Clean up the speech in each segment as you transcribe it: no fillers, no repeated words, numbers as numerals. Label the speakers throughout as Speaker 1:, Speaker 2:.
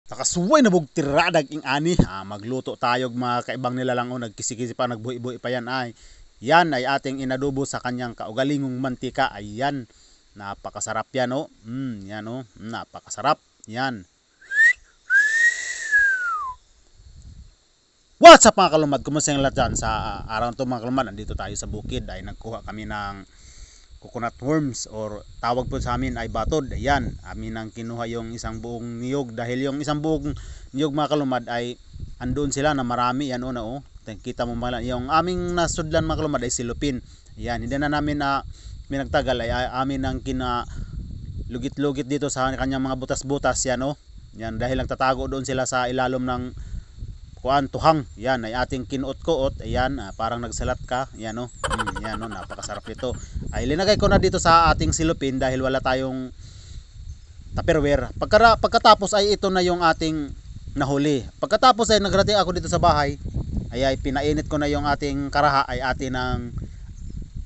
Speaker 1: Nakasuway na bug tiradag ing ani. Magluto tayo mga kaibang nila lang nagkisikisi pa nagbuhi-buhi pa yan ay. Yan ay ating inadobo sa kanyang kaugalingong mantika. Ayan. Napakasarap yan yan napakasarap. Yan. What's up mga kalumad? Kumusta yung lahat dyan? Sa araw to mga kalumad, nandito tayo sa bukid ay nagkuha kami ng coconut worms or tawag po sa amin ay batod. Ayan, amin ang kinuha yung isang buong niyog dahil yung isang buong niyog mga kalumad ay andun sila na marami. Yan kita mo mga yung aming nasudlan mga kalumad ay silupin. Ayan, hindi na namin minagtagal ay amin ang lugit-lugit dito sa kanyang mga butas-butas. Yan yan dahil nagtatago doon sila sa ilalom ng tuhang. Yan ay ating kinuot-kuot. Ayan, parang nagsalat ka. Yan yan napakasarap nito. Ay linagay ko na dito sa ating silupin dahil wala tayong tupperware. Pagkatapos ay ito na yung ating nahuli. Pagkatapos ay nagrating ako dito sa bahay. Ay pinainit ko na yung ating karaha ay atin ang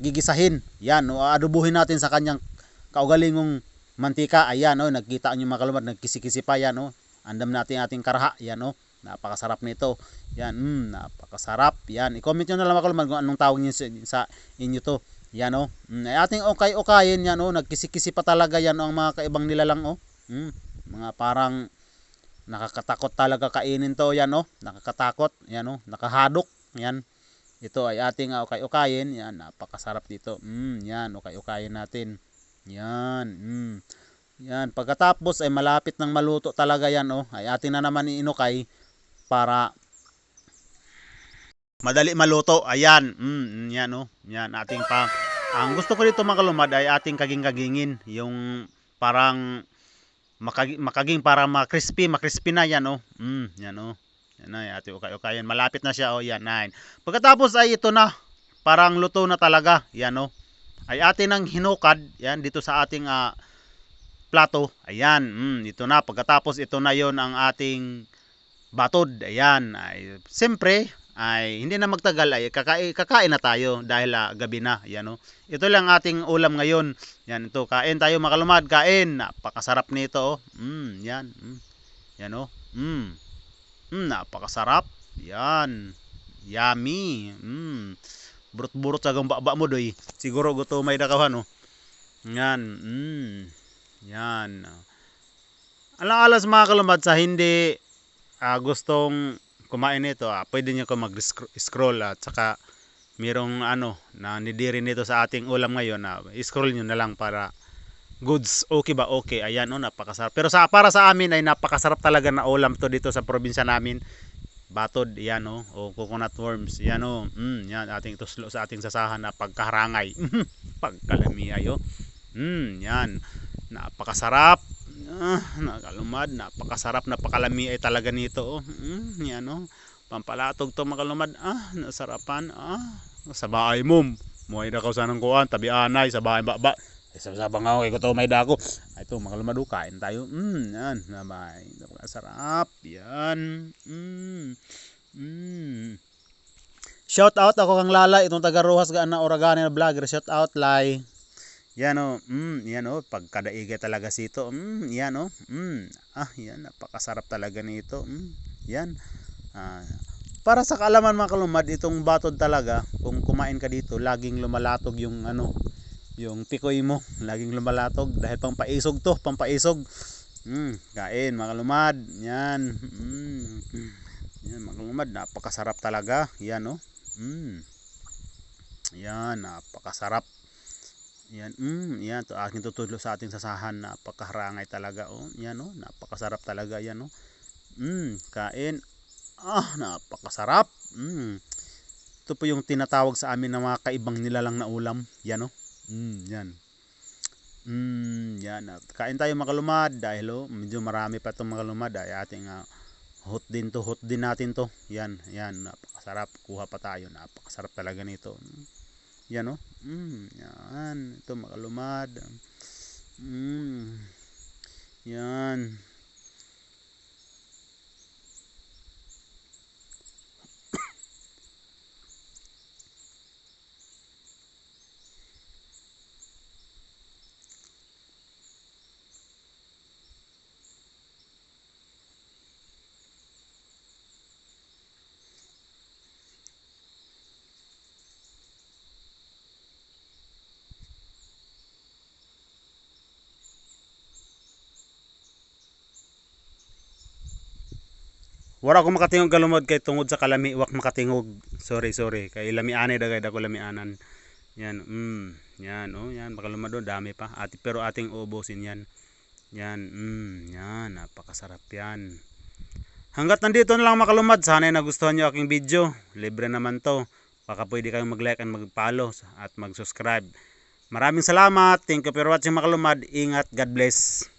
Speaker 1: gigisahin. Yan adubuhin natin sa kanyang kaugalingong mantika. Ayan nagkita nyo mga kalumad, nagkisi-kisi pa yan andam natin ating karaha. Yan napakasarap nito. Yan, napakasarap. Yan, i-comment nyo na lang mga kalumad kung anong tawag niyo sa inyo to. Yan ay ating okay-okayin yan nagkisi-kisi pa talaga yan ang mga kaibang nilalang mga parang nakakatakot talaga kainin to. Yan nakakatakot. Yan nakahadok. Yan. Ito ay ating okay-okayin. Yan, napakasarap dito. Yan, okay-okayin natin. Yan. Yan, pagkatapos ay malapit nang maluto talaga yan ay atin na naman iinukay para madali maluto. Ayan. Yan yan ating ang gusto ko dito mga kalumad ay ating kaging-kagingin yung parang makaging para makrispy na yan yan yan ay ating okay-okayan. Malapit na siya yan ay. Pagkatapos ay ito na parang luto na talaga. Yan ay atin ang hinukad yan dito sa ating plato. Ayan, ito na. Pagkatapos ito na yon ang ating batod. Ayan, ay siyempre ay hindi na magtagal ay kakain na tayo dahil gabi na. Ayan ito lang ating ulam ngayon. Yan ito, kain tayo mga kalumad, kain. Napakasarap nito yan. Yan napakasarap. Yan. Yummy. Burot-burot sa gamba mo doy. Siguro gutomay na kawan Yan. Yan. Alang-alas mga kalumad sa hindi gustong kumain nito, pwede niyo ko mag-scroll at saka mayroong na nidiri nito sa ating ulam ngayon scroll niyo na lang para goods. Okay ba? Okay. Ayan napakasarap. Pero para sa amin ay napakasarap talaga na ulam to dito sa probinsya namin. Batod, yan coconut worms. Yan yan ating tuslo sa ating sasahan na pagkaharangay. Pagkalami ayo. Yan. Napakasarap. Kalumad, napakasarap, napakalami ay talaga nito yan pampalatog to mga kalumad. Nasarapan sa bahay mo ay dakaw sanang kuan tabi anay sa bahay baba ay sa bangaw kay ko to may dako ay to mga kalumad kain tayo yan nabay napakasarap yan shout out ako kang Lala itong taga Rojas na Oragani na vlogger. Shout out Lai. Yan yan pagkadaigay talaga sito. Yan yan napakasarap talaga nito. Yan. Para sa kaalaman mga kalumad, itong batod talaga, kung kumain ka dito, laging lumalatog yung yung pikoy mo, laging lumalatog dahil pampaisog to, pampaisog. Kain mga kalumad. Yan. Yan mga kalumad, napakasarap talaga. Yan Yan, napakasarap. Yan, yan to aking tutudlo sa ating sasahan. Napakaharangay talaga yan napakasarap talaga yan kain. Napakasarap. Ito po yung tinatawag sa amin ng mga kaibang nilalang na ulam. Yan yan. Yan kain tayo mga kalumad dahil medyo marami pa itong mga kalumad ay ating hot din natin to. Yan napakasarap. Kuha pa tayo. Napakasarap talaga nito. Yan yan ito mga kalumad. Yan Wala ko makatingog kalumod kay tungod sa kalami wak makatingog. Sorry. Kay lamianay dagay dako lamianan. Yan, yan, oh, yan, makalumad doon, dami pa. Pero ating ubusin yan. Yan, yan, napakasarap yan. Hanggat nandito na lang makalumad, sana nagustuhan nyo aking video. Libre naman to. Baka pwede kayong mag-like and mag-follow at mag-subscribe. Maraming salamat. Thank you for watching makalumad. Ingat. God bless.